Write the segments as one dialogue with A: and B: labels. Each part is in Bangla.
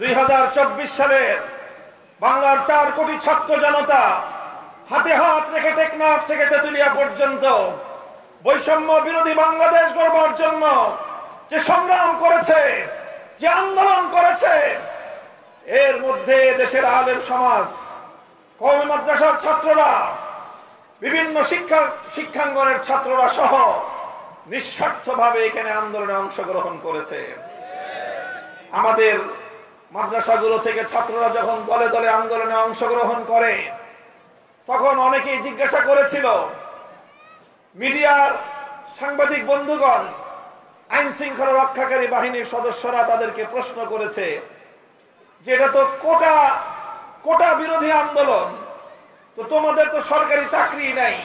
A: 2024 সালের বাংলার 4 কোটি ছাত্র জনতা হাতে হাত রেখে টেকনাফ থেকে তেতুলিয়া পর্যন্ত বৈষম্য বিরোধী বাংলাদেশ গড়বার জন্য যে সংগ্রাম করেছে, যে আন্দোলন করেছে, এর মধ্যে দেশের আলেম সমাজ, কওমি মাদ্রাসার ছাত্ররা, বিভিন্ন শিক্ষাঙ্গনের ছাত্ররা সহ নিঃস্বার্থভাবে এখানে আন্দোলনে অংশগ্রহণ করেছে। আমাদের মাদ্রাসাগুলো থেকে ছাত্ররা যখন দলে দলে আন্দোলনে অংশগ্রহণ করে, তখন অনেকেই জিজ্ঞাসা করেছিল, মিডিয়ার সাংবাদিক বন্ধুগণ, আইন শৃঙ্খলা রক্ষাকারী বাহিনীর সদস্যরা তাদেরকে প্রশ্ন করেছে যে এটা তো কোটা বিরোধী আন্দোলন, তো তোমাদের তো সরকারি চাকরি নাই,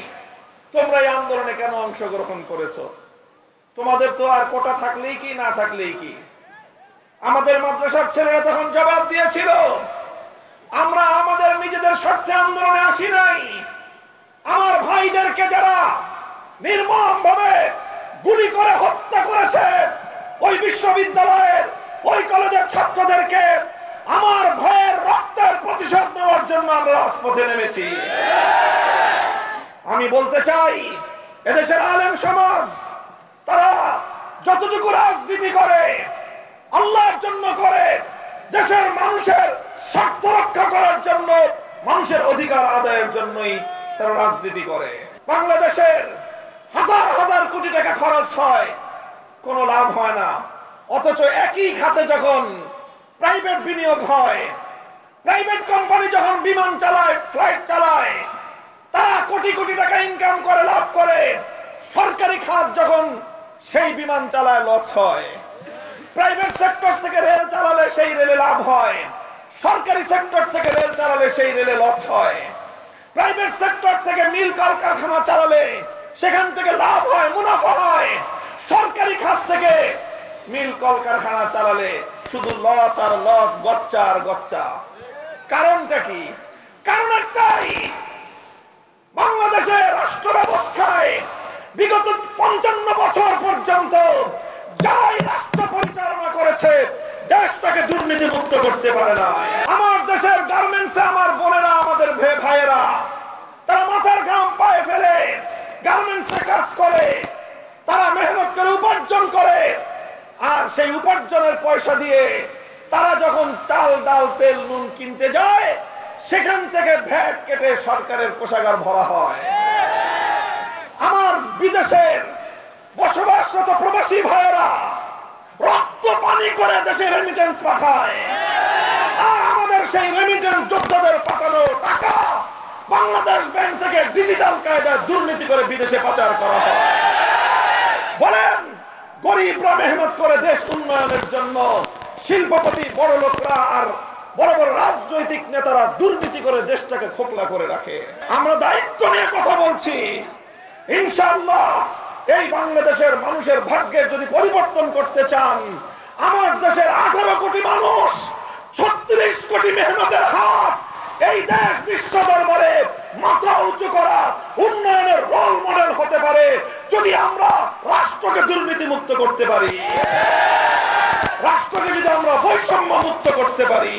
A: তোমরা এই আন্দোলনে কেন অংশগ্রহণ করেছো? তোমাদের তো আর কোটা থাকলেই কি না থাকলেই কি? আমাদের মাদ্রাসার ছেলেরা তখন জবাব দিয়েছিল, আমরা আমাদের নিজেদের স্বার্থে আন্দোলনে আসি নাই। আমার ভাইদেরকে যারা নির্মমভাবে গুলি করে হত্যা করেছে, ওই বিশ্ববিদ্যালয়ের ওই কলেজের ছাত্রদেরকে আমার ভাইয়ের রক্তের প্রতিশোধ নেওয়ার জন্য আমরা রাজপথে নেমেছি। আমি বলতে চাই, এদেশের আলেম সমাজ তারা যতটুকু রাজনীতি করে আল্লাহর জন্য করে, দেশের মানুষের স্বার্থ রক্ষা করার জন্য, মানুষের অধিকার আদায়ের জন্যই তারা রাজনীতি করে। বাংলাদেশের হাজার হাজার কোটি টাকা খরচ হয়, কোনো লাভ হয় না। অথচ একই খাতে যখন প্রাইভেট বিনিয়োগ হয়, প্রাইভেট কোম্পানি যখন বিমান চালায়, ফ্লাইট চালায়, তারা কোটি কোটি টাকা ইনকাম করে, লাভ করে। সরকারি খাত যখন সেই বিমান চালায়, লস হয়। প্রাইভেট সেক্টর থেকে রেল চালালে সেই রেলে লাভ হয়, সরকারি সেক্টর থেকে রেল চালালে সেই রেলে লস হয়। প্রাইভেট সেক্টর থেকে মিল কারখানা চালালে সেখান থেকে লাভ হয়, মুনাফা হয়। সরকারি খাত থেকে মিল কলকারখানা চালালে শুধু লস আর লস, গচ্চা আর গচ্চা। কারণটা কি? কারণ একটাই, বাংলাদেশের রাষ্ট্র ব্যবস্থায় বিগত 55 বছর পর্যন্ত যারাই রাষ্ট্র পরিচালনা করেছে, দেশটাকে দুর্নীতি মুক্ত করতে পারে না। আমার দেশের গার্মেন্টসে আমার বোনেরা, আমাদের ভাইয়েরা, তারা মাথার ঘাম পায়ে ফেলে গার্মেন্টসে কাজ করে, তারা মেহনত করে উপার্জন করে, আর সেই উপার্জনের পয়সা দিয়ে তারা যখন চাল, ডাল, তেল, নুন কিনতে যায়, সেখান থেকে ভ্যাট কেটে সরকারের কোষাগার ভরা হয়। আমার বিদেশের বসবাসরত প্রবাসী ভাইয়েরা রক্ত পানি করে দেশে রেমিটেন্স পাঠায়, আর আমাদের সেই রেমিটেন্স যোদ্ধাদের পাঠানো টাকা বাংলাদেশ ব্যাংক থেকে ডিজিটাল কায়দায় দুর্নীতি করে বিদেশে পাচার করা হয়। বলেন, গরিবরা মেহনত করে দেশ উন্নয়নের জন্য, শিল্পপতি, বড় লোকরা আর বড় বড় রাজনৈতিক নেতারা দুর্নীতি করে দেশটাকে খোকলা করে রাখে। আমরা দায়িত্ব নিয়ে কথা বলছি। ইনশাআল্লাহ এই বাংলাদেশের মানুষের ভাগ্যের যদি পরিবর্তন করতে চান, আমার দেশের 18 কোটি মানুষ, 36 কোটি মেহনতের হাত, এই দেশ বিশ্ব দরবারে মাথা উঁচু করা উন্নয়নের রোল মডেল হতে পারে যদি আমরা রাষ্ট্রকে দুর্নীতি মুক্ত করতে পারি, রাষ্ট্রকে যদি আমরা বৈষম্য মুক্ত করতে পারি।